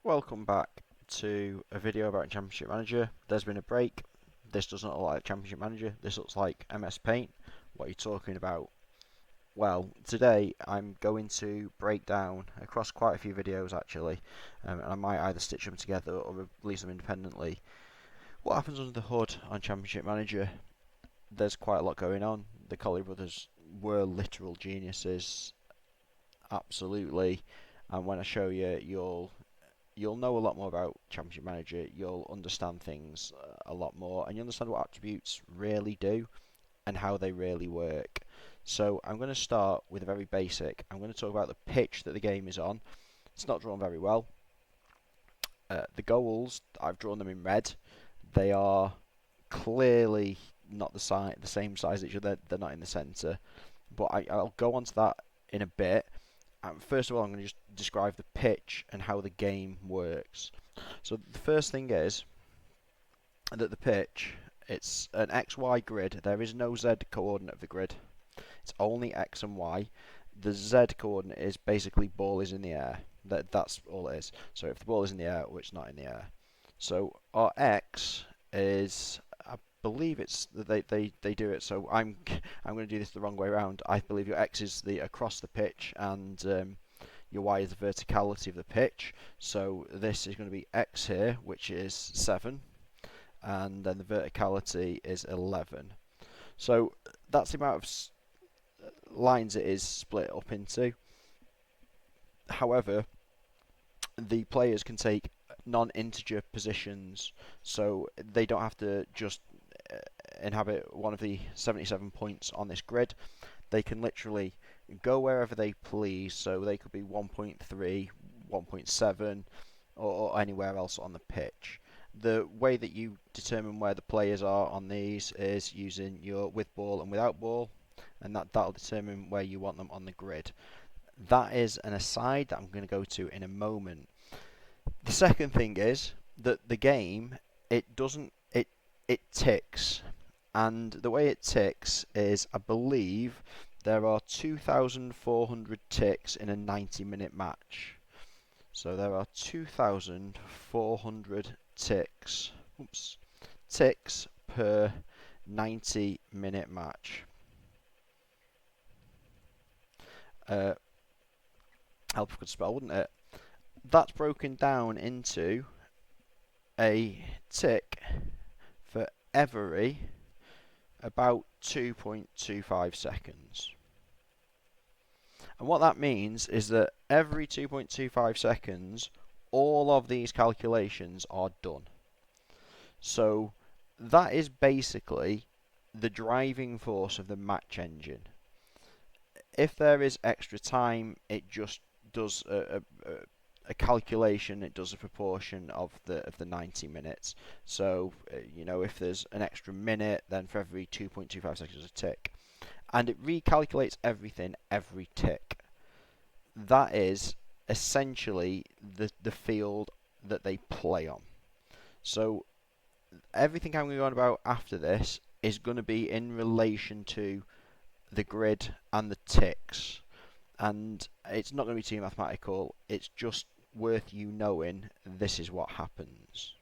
Welcome back to a video about Championship Manager. There's been a break. This does not look like Championship Manager. This looks like MS Paint. What are you talking about? Well, today I'm going to break down across quite a few videos actually, and I might either stitch them together or release them independently. What happens under the hood on Championship Manager? There's quite a lot going on. The Colley brothers were literal geniuses, absolutely. And when I show you, you'll know a lot more about Championship Manager, you'll understand things a lot more, and you understand what attributes really do and how they really work. So I'm going to start with a very basic. I'm going to talk about the pitch that the game is on. It's not drawn very well. The goals, I've drawn them in red. They are clearly not the same size as each other. They're not in the centre. But I'll go on to that in a bit. First of all, I'm going to just describe the pitch and how the game works. So the first thing is that the pitch, it's an XY grid. There is no Z coordinate of the grid. It's only X and Y. The Z coordinate is basically ball is in the air. That's all it is. So if the ball is in the air, or it's not in the air. So our X is, I believe it's they do it. So I'm going to do this the wrong way around. I believe your X is the across the pitch, and your Y is the verticality of the pitch. So this is going to be X here, which is 7, and then the verticality is 11. So that's the amount of lines it is split up into. However, the players can take non-integer positions, so they don't have to just inhabit one of the 77 points on this grid. They can literally go wherever they please, so they could be 1.3, 1.7, or anywhere else on the pitch. The way that you determine where the players are on these is using your with ball and without ball, and that'll determine where you want them on the grid. That is an aside that I'm going to go to in a moment. The second thing is that the game, it doesn't it ticks, and the way it ticks is, I believe there are 2,400 ticks in a 90-minute match. So there are 2,400 ticks per 90-minute match. Help if I could spell, wouldn't it? That's broken down into a tick for every about 2.25 seconds. And what that means is that every 2.25 seconds, all of these calculations are done. So that is basically the driving force of the match engine. If there is extra time, it just does a calculation. It does a proportion of the 90 minutes. So if there's an extra minute, then for every 2.25 seconds a tick, and it recalculates everything every tick. That is essentially the field that they play on. So everything I'm going to go on about after this is going to be in relation to the grid and the ticks, and it's not going to be too mathematical. It's just worth you knowing this is what happens.